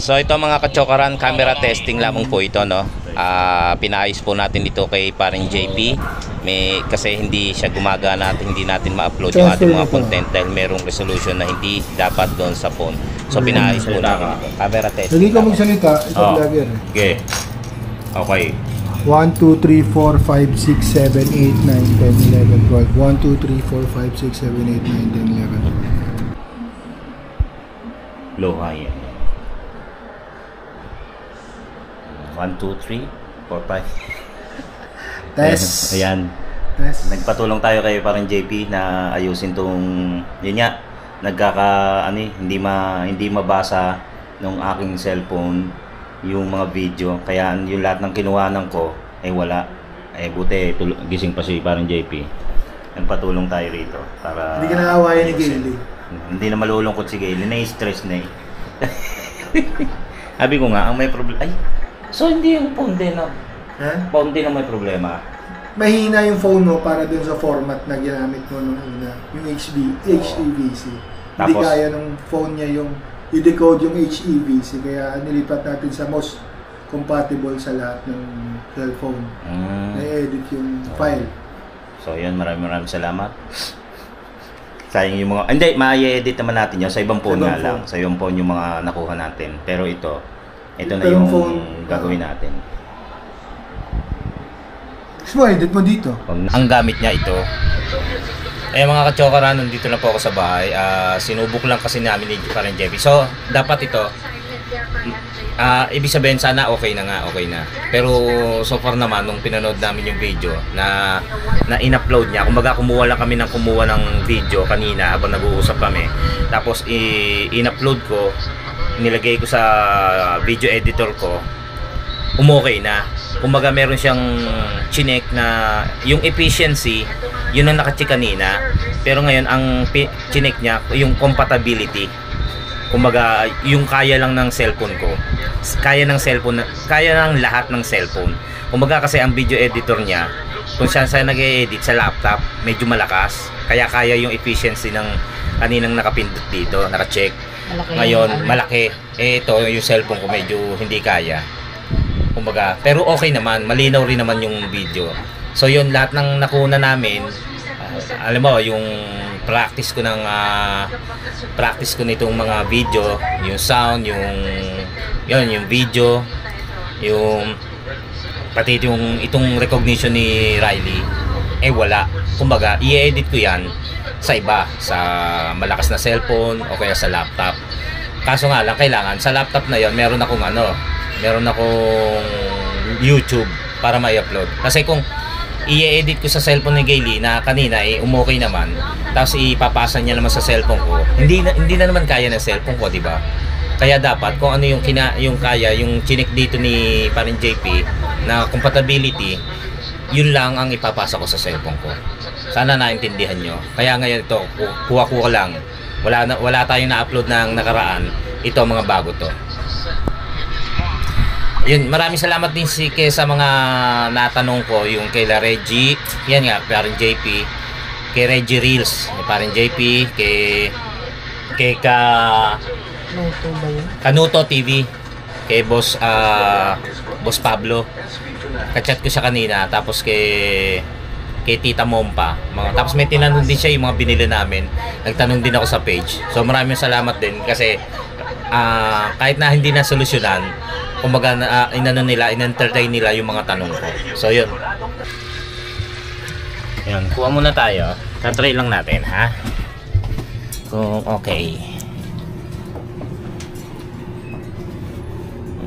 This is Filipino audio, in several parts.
So ito mga kachokaran, camera testing lamang po ito, no. Pinaayos po natin ito kay paring JP. Kasi hindi siya gumagana at hindi natin ma-upload yung ating mga content dahil merong resolution na hindi dapat doon sa phone. So pinaayos po natin ito. Camera testing. Hindi ka magsalita, ito vlogger. Okay. Okay. 1, 2, 3, 4, 5, 6, 7, 8, 9, 10, 11, 12. 1, 2, 3, 4, 5, 6, 7, 8, 9, 10, 11. Low high. 1, 2, 3, 4, 5. Test. Ayan. Test. Nagpatulong tayo kay parang JP na ayusin tong yun nga. Hindi mabasa nung aking cellphone yung mga video. Kaya yung lahat ng kinuhanan ko ay wala. Buti gising pa si parang JP. Nagpatulong tayo rito para Hindi ka naawayan ni Gayle. Hindi na malulungkot si Gayle. Na-stress na eh. Sabi ko nga, ang may problema. Ay, so hindi yung phone din na. Phone din ang may problema. Mahina yung phone mo para dun sa format na ginamit mo nung una. Yung HEVC. Hindi kaya ng phone niya yung i-decode yung HEVC. Kaya nilipat natin sa most compatible sa lahat ng cellphone. Na-edit yung file. So yun, maraming salamat. Sayang yung mga... Hindi, ma-edit naman natin yun. Sa ibang phone nga lang. Sa ibang phone yung mga nakuha natin. Pero ito na yung phone, gagawin natin. So, edit mo dito. Ang gamit niya ito. Mga kachokaran, nandito na po ako sa bahay. Sinubok lang kasi namin ni parang Jeffy. So, dapat ito, ibig sabihin sana okay na. Pero so far naman, nung pinanood namin yung video na in-upload niya, kumbaga kumuha ng video kanina habang nag-uusap kami. Tapos in-upload ko, nilagay ko sa video editor ko, umokay na. Kumbaga meron siyang chinek na yung efficiency, yun ang nakacheck kanina. Pero ngayon ang chinek niya yung compatibility. Kumbaga yung kaya lang ng cellphone ko. Kaya ng lahat ng cellphone. Kumbaga kasi ang video editor niya, kung saan nag-e-edit sa laptop, medyo malakas. Kaya yung efficiency ng kaninang nakapindot dito, nakacheck. Ngayon, malaki. Ito, yung cellphone ko medyo hindi kaya. Kumbaga, pero okay naman, malinaw rin naman yung video. So yun, lahat ng nakuna namin, alam mo, yung practice ko nitong mga video, yung sound, yung video, yung pati itong recognition ni Riley, wala. Kumbaga, i-edit ko yan sa iba, sa malakas na cellphone o kaya sa laptop. Kaso nga lang, kailangan sa laptop na yon meron akong YouTube para ma-upload. Kasi kung i-edit ko sa cellphone ni Gayle na kanina umokay naman, tapos ipapasa niya naman sa cellphone ko, hindi na naman kaya ng cellphone ko, di ba? Kaya dapat kung ano yung kaya, yung chinik dito ni parin JP na compatibility, yun lang ang ipapasa ko sa cellphone ko. Sana naintindihan nyo. Kaya ngayon ito, kuha lang. Wala tayong na-upload ng nakaraan. Ito mga bago to. Yun, maraming salamat din sa mga natanong ko, yung kay La Reggie, yan nga, parin JP, kay Reggie Reels, parin JP, kay Kanuto TV, kay Boss Pablo. Kachat ko siya kanina, tapos kay Tita Mompa. Tapos may tinanong din siya yung mga binili namin. Nagtanong din ako sa page. So maraming salamat din kasi kahit na hindi na solusyonan, kumbaga in-entertain nila yung mga tanong ko. So yun. Yan, kuha muna tayo. Tatry lang natin, ha? Kung okay.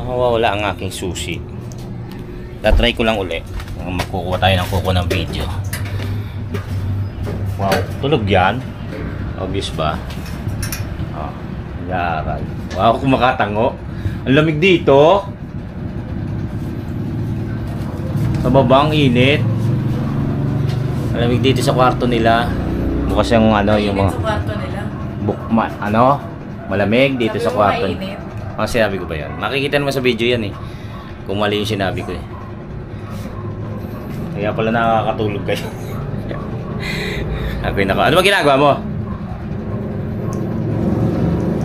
Nawawala ang aking susi. Tatry ko lang uli. Makukuha tayo ng kuko ng video. Wow, tulog yan. Obvious ba? Yaral. Wow, kumakatango. Ang lamig dito. Sa baba ang init. Ang lamig dito sa kwarto nila. Bukas yung yung mga sa kwarto nila. Malamig dito sa kwarto. Sinabi ko ba yan? Makikita naman sa video yan eh. Kung mali yung sinabi ko eh. Kaya pala nakakatulog kayo. Nag-green ako. Ano ba ginagawa mo?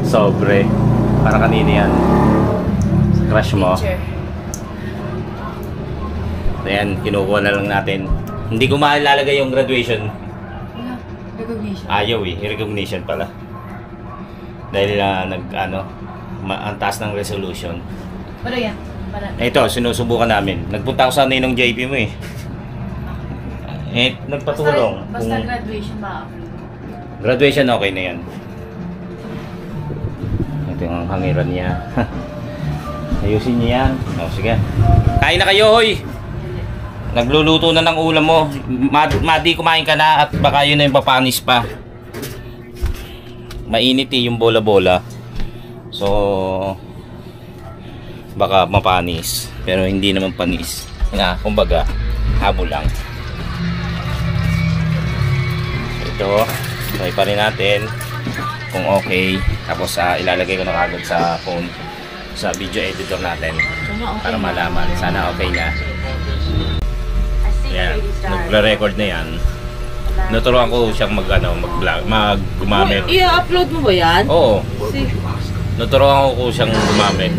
Sobre. Para kanina yan. Sa crush mo. Ayan, kinukuha na lang natin. Hindi ko malalagay yung graduation. Recognition. Ayaw eh, recognition pala. Dahil ang taas ng resolution. Pero yan. Ito, sinusubukan namin. Nagpunta ako sa ninong JP mo eh. Nagpatulong. Basta Kung graduation ma-upload. graduation, okay na yan. Ito yung hangiran niya. Ayusin niya yan. O, sige. Kain na kayo, hoy! Nagluluto na ng ulam mo. Madi, kumain ka na at baka yun na yung papanis pa. Mainit eh yung bola-bola. So, baka mapanis. Pero hindi naman panis. Kumbaga, habo lang. Ito, try pa rin natin kung okay. Tapos ilalagay ko na agad sa phone, sa video editor natin. Para malaman. Sana okay na. Yan, nagre-record na yan. Naturuan ko siyang gumamit. I-upload mo ba yan? Oo. Naturuan ko siyang gumamit.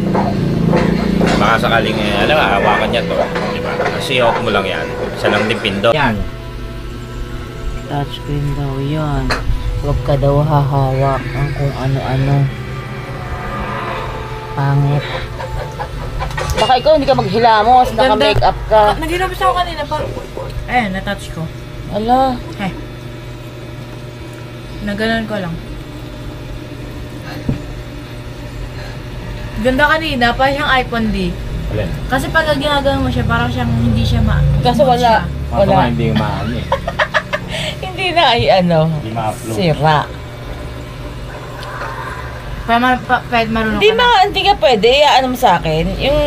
Baka sakaling, hawakan niya to. Diba? Kasi off mo lang yan. Isa lang din pindot. Yan. Touchscreen daw yan. Huwag ka daw hahawak ang kung ano-ano. Pangit. Baka ikaw hindi ka maghilamos, naka-makeup ka. Naghilamos ako kanina pa. Na-touch ko. Ala. Naganon ko lang. Ganda kanina, pa siyang iPhone D. Alin? Kasi pag ginagawa mo siya, parang siyang hindi siya Kaso wala. Wala. Hindi maano eh. Hindi na ay Hindi ma-upload. sira. Pwede marunong ka na. Hindi ka pwede. Ano mo sa akin? Yung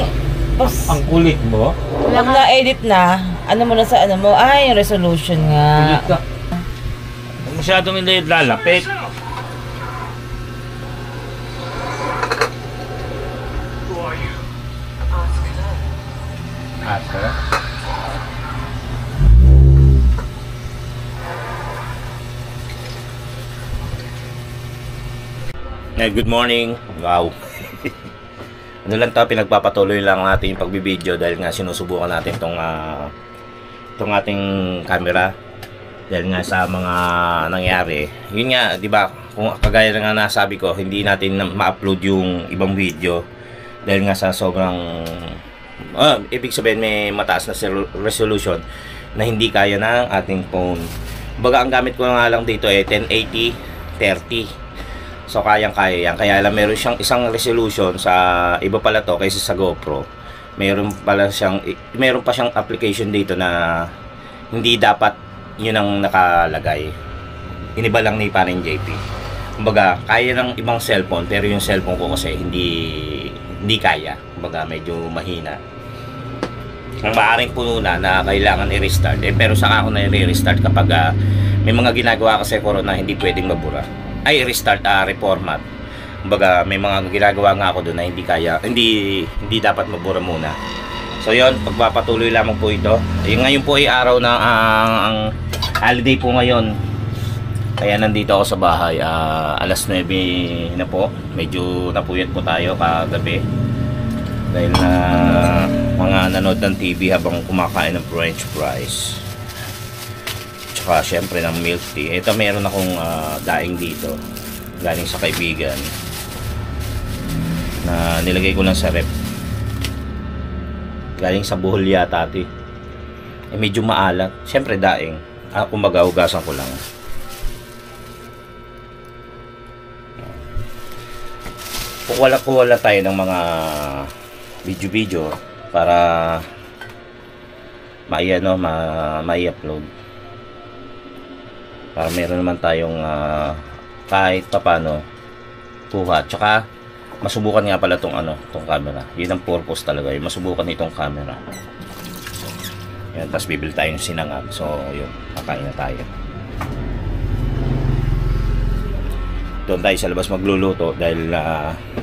Ang kulit mo. pag na-edit na, ano mo na sa ano mo, ay, yung resolution nga. Kulit ka. Huwag masyadong lalapit. Asa? Good morning. Wow. Ano lang to, pinagpapatuloy lang natin yung pagbibideo dahil nga sinusubukan natin tong ating camera dahil nga sa mga nangyari. Yun nga, 'di ba? Kung kagaya na nga nasabi ko, hindi natin ma-upload yung ibang video dahil nga sa sobrang ibig sabihin may mataas na resolution na hindi kaya ng ating phone. Baga ang gamit ko nga lang dito ay 1080 30. So kayang-kaya yan. Kaya lang meron siyang isang resolution sa iba pala to kaysa sa GoPro. Meron pa siyang application dito na hindi dapat yun ang nakalagay. Iniba lang ni paring JP. Kumbaga, kaya ng ibang cellphone pero yung cellphone ko kasi hindi kaya. Kumbaga, medyo mahina. Ang maaaring puno na kailangan i-restart. Pero saka ako na i-restart kapag may mga ginagawa kasi ko na hindi pwedeng mabura. Ay restart, reformat. Kumbaga may mga ginagawa nga ako doon na hindi kaya, hindi dapat mabura muna. So yon, pagpapatuloy lamang po ito. Ngayon po ay araw na ang holiday po ngayon. Kaya nandito ako sa bahay, alas 9 na po. Medyo napuyat po tayo kagabi. Dahil na mga nanood ng TV habang kumakain ng french fries. Tsaka syempre ng milk tea. Ito meron akong daing dito galing sa kaibigan na nilagay ko lang sa rep, galing sa Bohol yata ito medyo maalat, syempre daing kumbaga hugasan ko lang. Kuwala tayo ng mga video para mai-upload para meron naman tayong kahit papano kuha. Tsaka masubukan nga pala tong camera. Yun ang purpose talaga, yung masubukan itong camera. Yan, tapos bibili tayong sinangag. So yun, kakain na tayo. Doon tayo sa labas magluluto dahil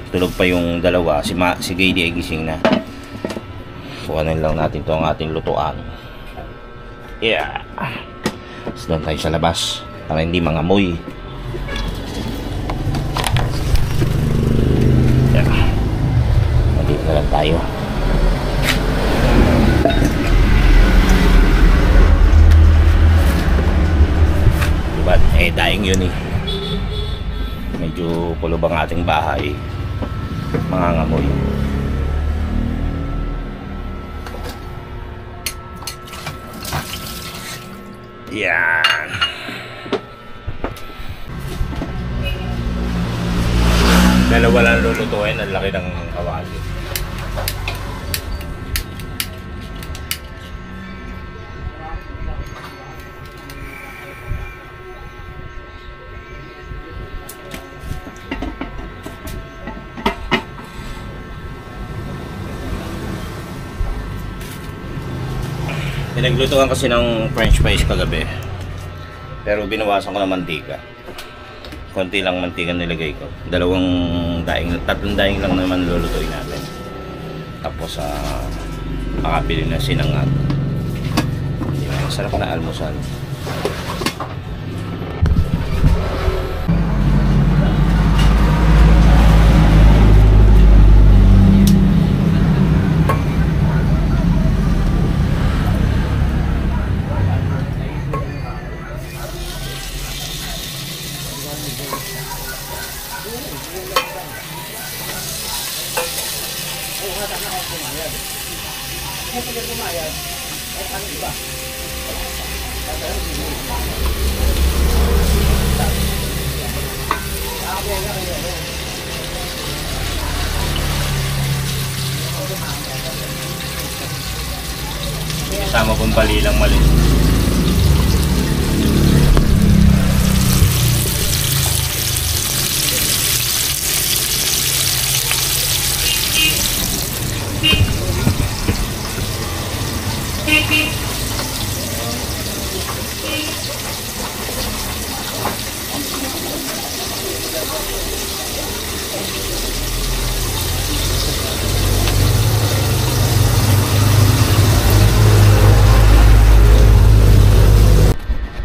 tulog pa yung dalawa. Si Gady ay gising na. Kuhanin lang natin itong ating lutuan. Yeah. So doon tayo sa labas para hindi mangamoy. Yan. Dito na lang tayo. Diba? Daing yun eh. Medyo kulog ang ating bahay. Mangangamoy. Yan. Dalawa lang lulutuin. Ang laki ng kawali. Pinaglutuan kasi ng french fries kagabi. Pero binawasan ko ng mantika. Konti lang mantika nilagay ko. Tatlong daing lang naman lulutuin natin. Tapos makabili na sinangag. Masarap na almusal. Kasama kong balilang mali.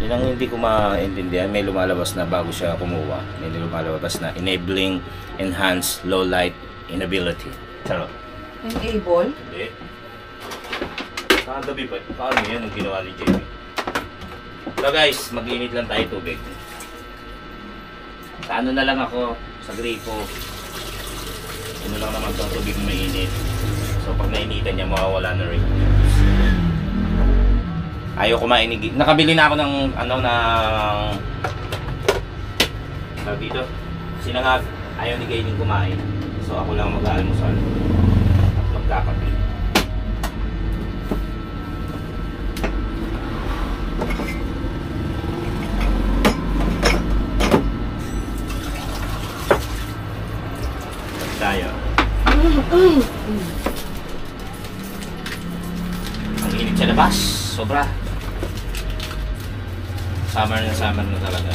Yun ang hindi ko maintindihan. May lumalabas na bago siya kumuha. May lumalabas na enabling enhanced low light inability. Charot. Enable? Hindi. Kagabi pa. Paano yan ang ginawa ni Jamie? So guys, mag-init lang tayo tubig. Sa ano na lang ako, sa gripo. Ano lang naman itong tubig mainit. So pag nainitan niya, mawawala na rin. Ayaw ko mainig. Nakabili na ako ng tawag dito. Sinangag. Ayaw ni Gaining kumain. So ako lang mag-aalmusal. At magkakape. Tayo. Ang init sa labas. Sobra. Summer na talaga.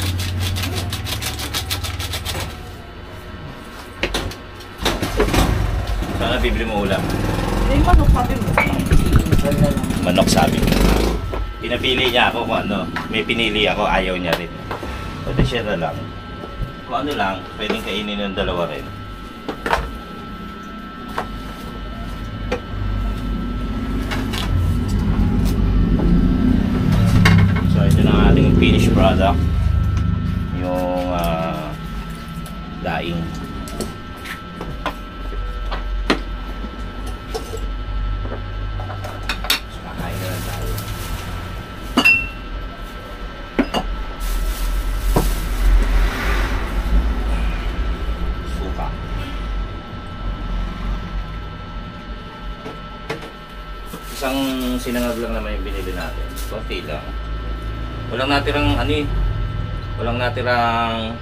Sana bibili mo ulam. Yung manok sabi mo. Manok sabi ko. Pinapili niya ako kung ano. May pinili ako, ayaw niya rin. Pwede siya na lang. Kung ano lang, pwedeng kainin ng dalawa rin. So ito na ang ating finished product. Yung daing. So kakain na lang tayo. Suka. Isang sinangag lang naman yung binili natin. Konti lang. Walang natirang walang natirang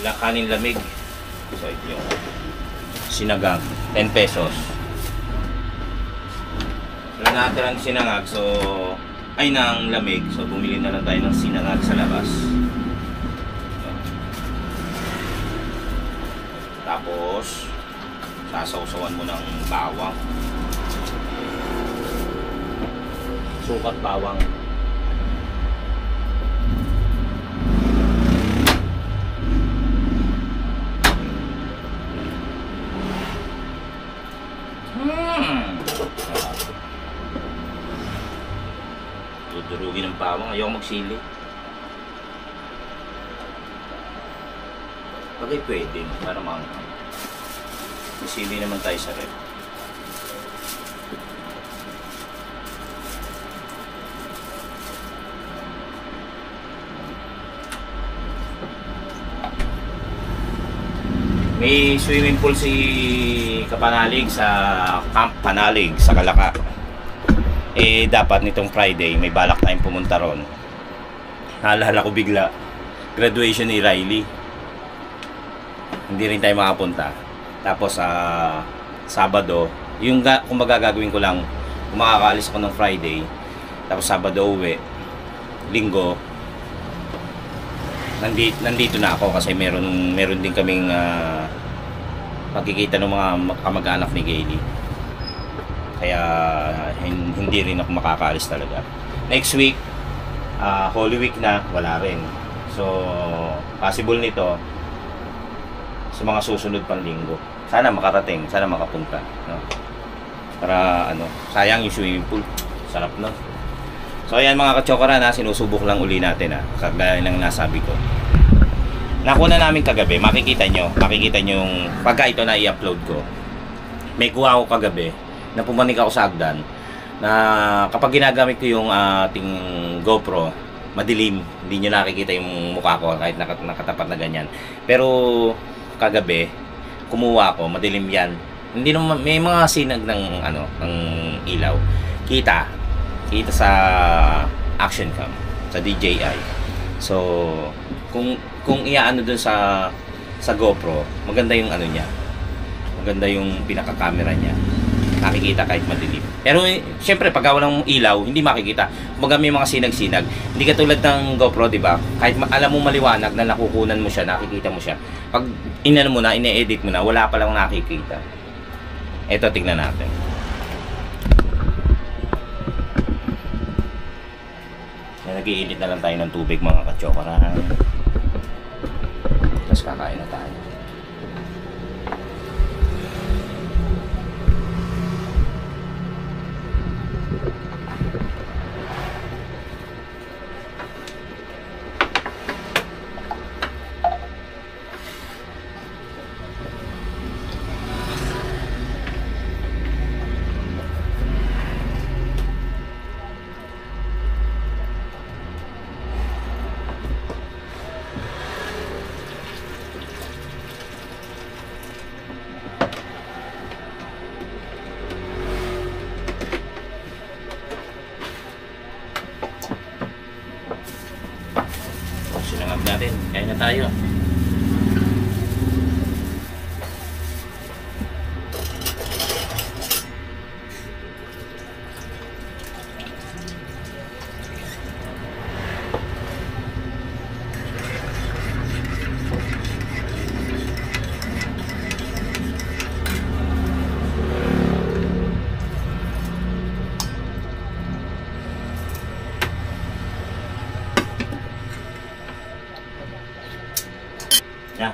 kanin lamig. So ito yung sinangag, 10 pesos. Walang natirang sinangag, so ay ng lamig. So bumili na lang tayo ng sinangag sa labas. Tapos sasawsawan mo ng bawang. Sukat bawang. Dudurugin ng bawang. Ayoko magsili. Bagay pwede. Para maanghang. May sili naman tayo sa rep. May swimming pool si Kapanalig sa Camp Panalig sa Kalaka. Eh dapat nitong Friday may balak tayong pumunta ron. Naalala ko bigla graduation ni Riley. Hindi rin tayo makapunta. Tapos sa Sabado, yung kumbaga gagawin ko lang, kung makakaalis ako ng Friday, tapos Sabado uwi, Linggo nandito na ako kasi meron din kaming pagkikita ng mga kamag-anak ni Gailey. Kaya hindi rin ako makakaalis talaga. Next week, Holy Week na, wala rin. So, possible nito sa mga susunod pang linggo. Sana makarating, sana makapunta, no? Para sayang yung swimming pool. Sarap, no? So ayan mga kachokaran, sinusubok lang uli natin kagaya ng nasabi ko. Nakuna namin kagabi, makikita nyo yung pagka ito na i-upload ko. May kuha ako kagabi na pumanik ako sa hagdan na kapag ginagamit ko yung ating GoPro, madilim, hindi nyo nakikita yung mukha ko kahit nakatapat na ganyan. Pero kagabi, kumuha ako, madilim yan. Hindi naman, may mga sinag ng ilaw. Kita sa action cam, sa DJI. So kung iaano dun sa GoPro, maganda yung niya, maganda yung pinaka-camera niya, nakikita kahit madilim. Pero syempre pag walang ilaw hindi makikita. Kumbaga may mga sinag-sinag, hindi katulad ng GoPro, di ba? Kahit alam mo maliwanag na nakukunan mo siya, nakikita mo siya, pag inano mo na, ine-edit mo na, wala pa lang nakikita. Eto, tignan natin. Nag-iinit na lang tayo ng tubig mga kachokaran. Tapos kakain na tayo. Sinangag natin, kain na tayo.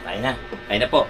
Kain na. Kain na po.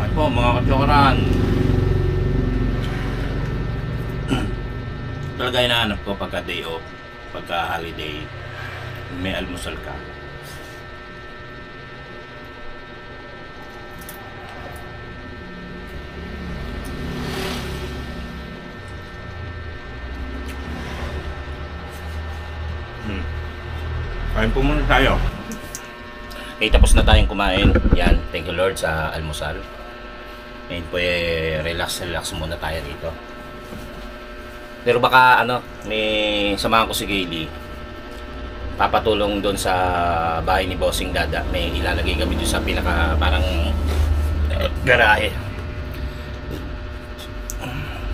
Ay po mga kachokaran, talaga hinahanap ko pagka day off, pagka holiday, may almusal ka. Kain po muna tayo. Okay, tapos na tayong kumain. Yan, thank you Lord sa almusal. Ngayon po relax muna tayo dito. Pero baka may samahan ko si Gailey papatulong doon sa bahay ni Bossing Dada. May ilalagay kami doon sa pinaka parang garahe.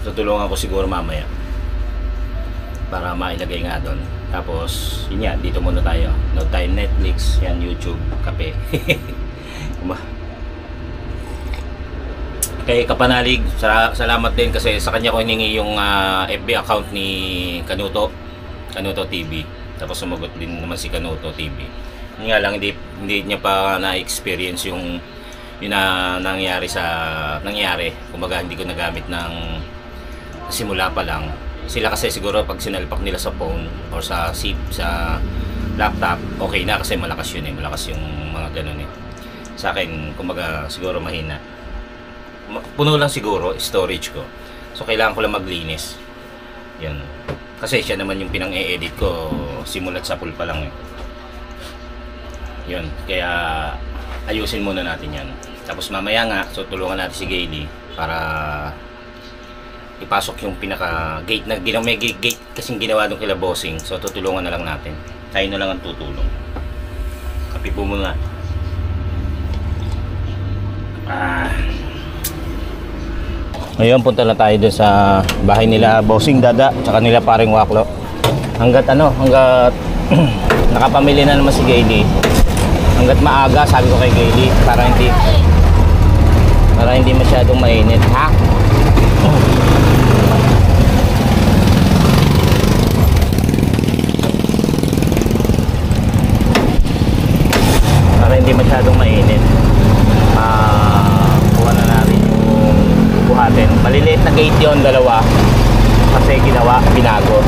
Tutulungan ko siguro mamaya para mailagay nga doon. Tapos yun nga, dito muna tayo. No time Netflix, yan YouTube, kape. Kay Kapanalig, salamat din kasi sa kanya ko hiningi yung FB account ni Kanuto TV. Tapos sumagot din naman si Kanuto TV. Yun nga lang, hindi niya pa na-experience yung na nangyari. Kumbaga hindi ko nagamit ng simula pa lang. Sila kasi siguro pag sinalpak nila sa phone or sa laptop, okay na kasi malakas yun malakas yung mga ganun Sa akin, kumbaga siguro mahina. Puno lang siguro storage ko. So kailangan ko lang maglinis. Yan. Kasi siya naman yung pinang-e-edit ko simulat sa pool pa lang Yun. Kaya ayusin muna natin yan. Tapos mamaya nga, so tulungan natin si Gayle para ipasok yung pinaka gate na may gate kasing ginawa doon kila Bossing. So tutulungan na lang natin. Tayo na lang ang tutulong. Kape po muna. Ngayon punta na tayo dun sa bahay nila Bossing Dada tsaka nila paring Waklo. Hanggat nakapamili na naman si Gayle. Hanggat maaga, sabi ko kay Gayle, para hindi masyadong mainit, ha? Para hindi masyadong mainit. Kuha na natin yung buhatin. Maliliit na gate yun, dalawa. Kasi binago.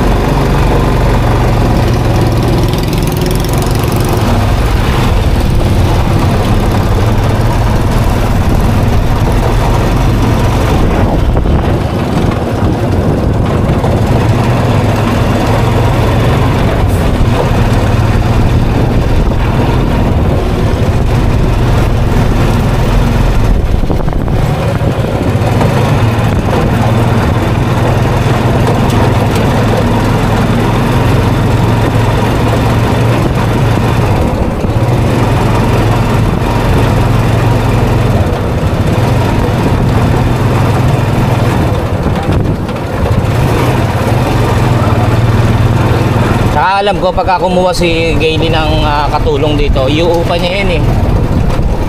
Alam ko pagka kumuha si Gayle ng katulong dito, iuupa niya yun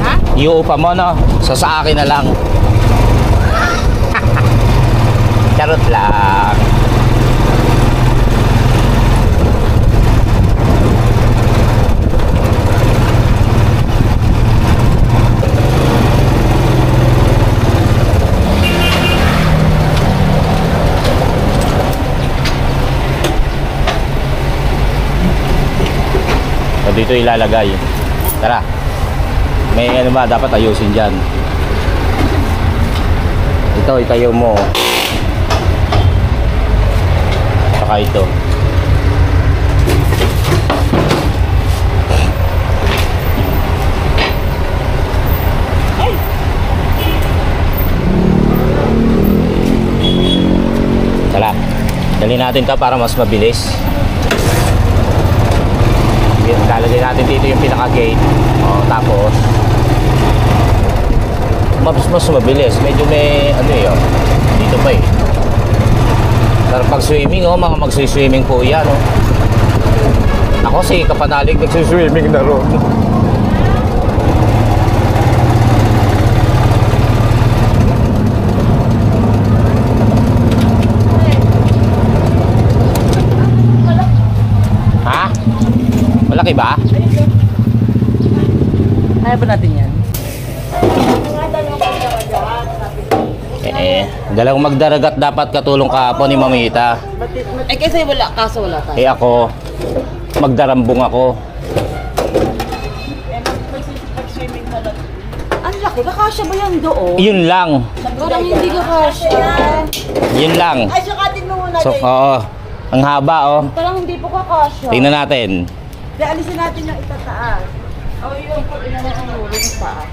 Ha? Iuupa mo no? So sa akin na lang. Charot lang. Dito ilalagay. Tara. May ano ba dapat ayusin diyan. Ito itayo mo. Saka ito. Tara. Dali natin 'to para mas mabilis. Lalagay natin dito yung pinaka-gate. Tapos mas mabilis. Medyo may dito pa Pero pag swimming mga magsi-swimming po yan Ako si Kapanalig nagsi-swimming na ron. Malaki ba? Kaya ba natin yan? Dalawang magdaragat dapat katulong kahapon ni Mamita. Kasi kaso wala tayo. Ako, magdarambong ako. Ang laki, kakasya ba yan doon? Yun lang. Parang hindi kakasya. Yun lang. Ay, sakatin mo muna. So, ang haba Parang hindi po kakasya. Tingnan natin. Kaya alisin natin yung itataas. Yung inanak ang ulo ng paa.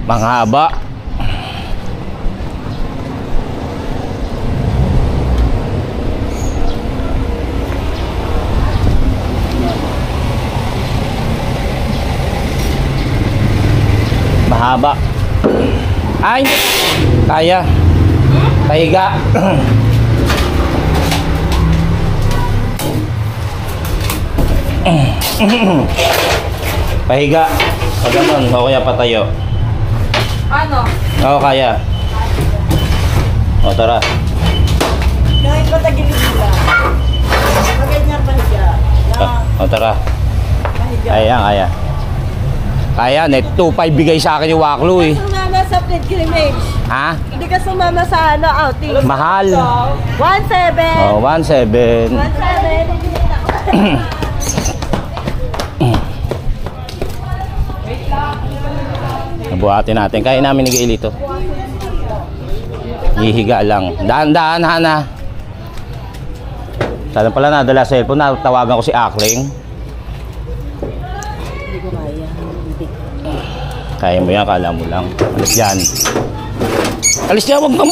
Manghaba. Mahaba. Ay, kaya. Pahiga. Pahiga. O ganun, o kaya patayo. Ano? Oo, kaya. O, tara. Kahit patagilid nila. Maganyan pa siya. O, tara. Kaya, kaya. Kaya, net 2.5 bigay sa akin yung Waklo eh. Sumama sa pilgrimage. Ha? Hindi ka sumama sa outing. Mahal. 1,700. Oh, 1.7. 1,700. Nabuhatin natin. Kaya namin ni Gail ito. Hihiga lang. Daan-daan, Hana. Sana pala nadala cellphone. Natawagan ko si Akling. Hindi ko kaya. Hindi. Kaya mo yan, kala mo lang. Alis yan. Alis yan, huwag kang...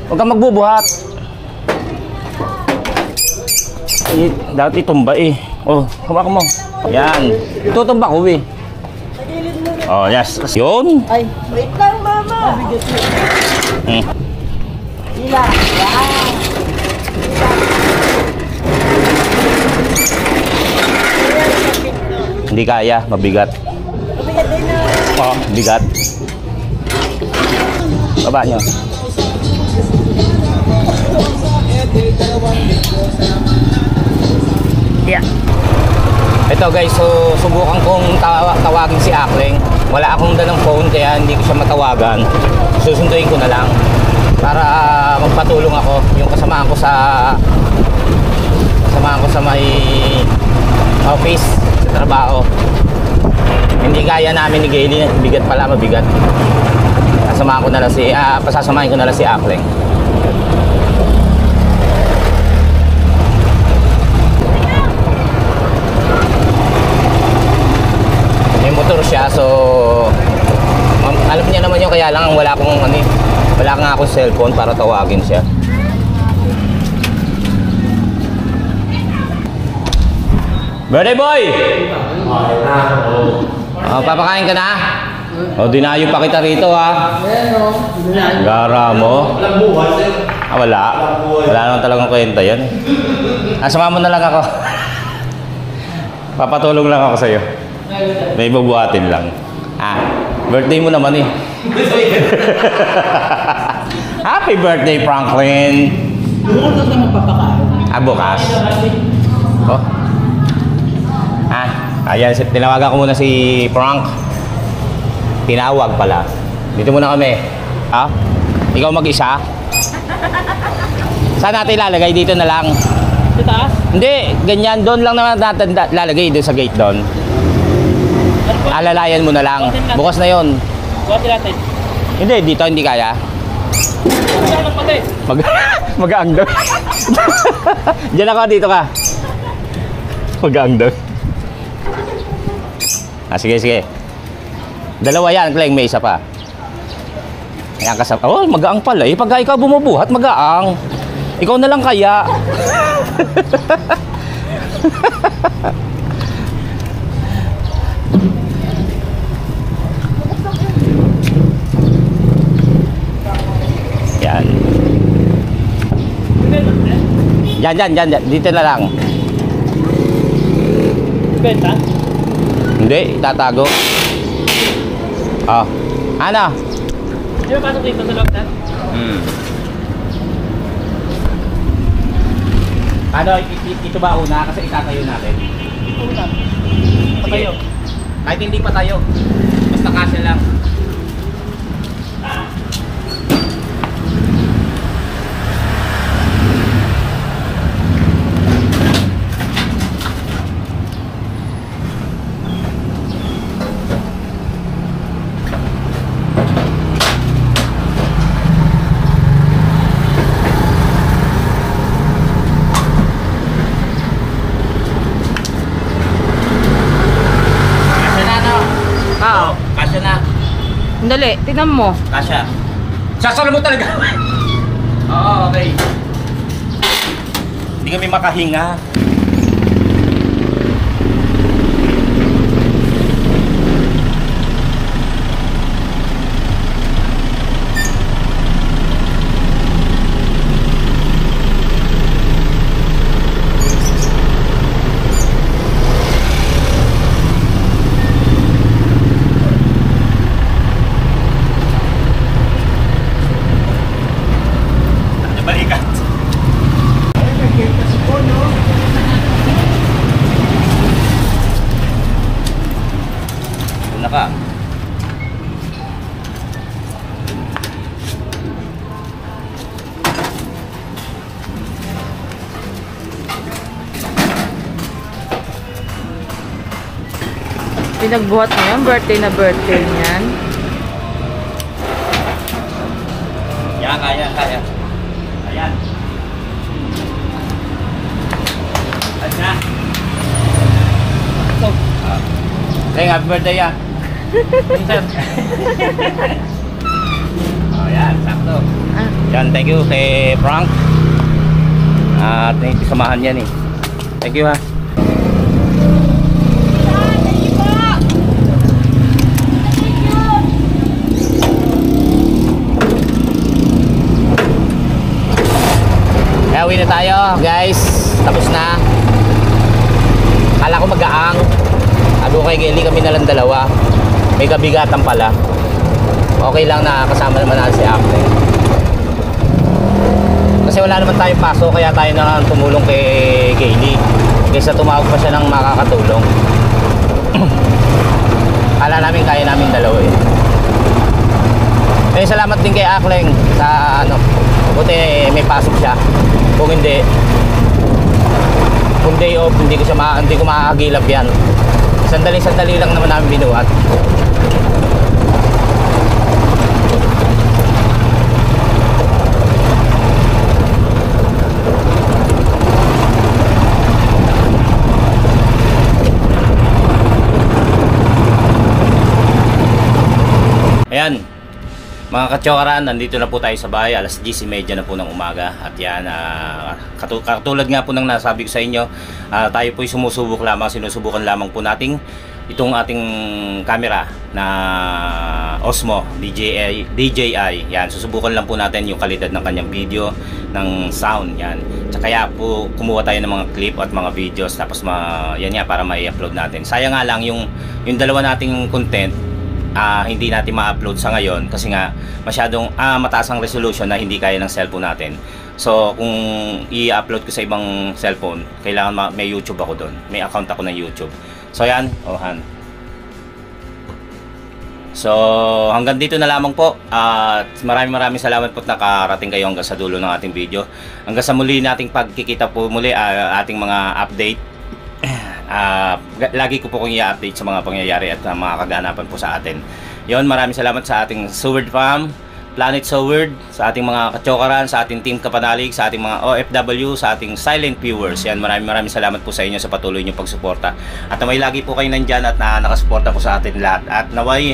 huwag kang magbubuhat. Eh, dati tumba eh. Oh, hawakan mo. Yan. Tutumba ko eh. Oh, yes. Yun. Ay, wait lang, mama. Mabigat yun. Hila. Yan. Hindi kaya, mabigat. Mabigat din na. Oh, bigat. Baba nyo. Yeah. Ito guys, so subukan kong tawagin si Akling. Wala akong dalang phone kaya hindi ko siya matawagan. Susunduin ko na lang para magpatulong ako. Yung kasamahan ko sa may office, sa trabaho. Hindi kaya namin ni Gayle, bigat pala, mabigat. Pasasamahin ko na lang si Akling. May motor siya, so alam niya naman yun, kaya lang wala nga akong cellphone para tawagin siya. Birthday boy! Oh, papakain ka na? O, dinayo pa kita rito ha. Gara mo. Wala. Wala naman talagang kwenta yan. Sama mo na lang ako. Papatulong lang ako sa'yo. May bubuhatin lang. Birthday mo naman eh. Happy birthday, Franklin! Bukas na magpapakain. Bukas? Oh. Ayan, tinawagan ko muna si Frank. Tinawag pala. Dito muna kami. Ikaw mag-isa? Saan natin ilalagay? Dito na lang. Sa taas? Hindi, ganyan. Doon lang naman natin lalagay. Doon sa gate doon. Alalayan mo na lang. Bukas na yon. Buhatin natin. Hindi, dito hindi kaya. Mag-aang doon. Diyan ako, dito ka. Mag-aang doon. Sige, sige. Dalawa yan, Kleng, may isa pa. Ayan kasama. Oh, mag-aang pala eh. Pag ikaw bumubuhat, mag-aang. Ikaw na lang kaya. Yan. Yan. Dito na lang. Benta? Hindi, itatago. Ano? Di ba pasok dito sa loob na? Ano, ito ba una? Kasi itatayo natin. Una. Sige. Kahit hindi pa tayo. Basta kasi lang. Kasya na. Dali, tignan mo. Kasya. Sasalo mo talaga. Oo, okay. Hindi kami makahinga. Pinagbuhat mo yan, birthday na birthday niyan. Yan, kaya. Ayan. At na. So, happy birthday ya. Sir. Oh, yan, sakto. Yan, thank you kay Frank. At samahan yan eh. Thank you ha. Kaya uwi na tayo guys. Tapos na. Kala ko mag-aang. Ado kay Gelly kami na lang dalawa. May kabigatan pala. Okay lang na kasama naman natin si Akle. Kasi wala naman tayong paso, kaya tayo na tumulong kay Gelly. Kaysa tumawag pa siya ng makakatulong. Kala namin kaya namin dalawa eh. Salamat din kay Akleng sa ano. Buti may pasok siya. Kung hindi, kung day off, hindi ko makakagilap yan. Sandali lang naman namin binuhat. Ayan, mga katsokaran, nandito na po tayo sa bahay. Alas 10:30 na po ng umaga. At yan, katulad nga po ng nasabi ko sa inyo, tayo po'y sinusubukan lamang po nating itong ating camera na Osmo DJI. Yan, susubukan lang po natin yung kalidad ng kanyang video, ng sound. Yan, kaya po kumuha tayo ng mga clip at mga videos. Tapos yan nga, para ma-upload natin. Sayang nga lang yung dalawa nating content, hindi natin ma-upload sa ngayon kasi nga masyadong mataas ang resolution na hindi kaya ng cellphone natin. So kung i-upload ko sa ibang cellphone, kailangan may YouTube ako doon. May account ako ng YouTube. So yan, So hanggang dito na lamang po. Maraming salamat po at nakarating kayo hanggang sa dulo ng ating video. Hanggang sa muli nating pagkikita po muli, ating mga update. Lagi ko po kong i-update sa mga pangyayari at mga kaganapan po sa atin. Yon, maraming salamat sa ating Seward Fam, Planet Seward, sa ating mga katsokaran, sa ating Team Kapanalig, sa ating mga OFW, sa ating silent viewers. Yan, maraming salamat po sa inyo sa patuloy nyo pagsuporta. At naway lagi po kayo nandyan at nakasuporta po sa atin lahat. At naway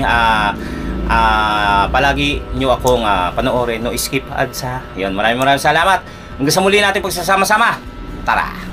palagi nyo akong panoorin, no skip ads ha. Yon, maraming salamat. Hanggang sa muli natin pagsasama-sama. Tara!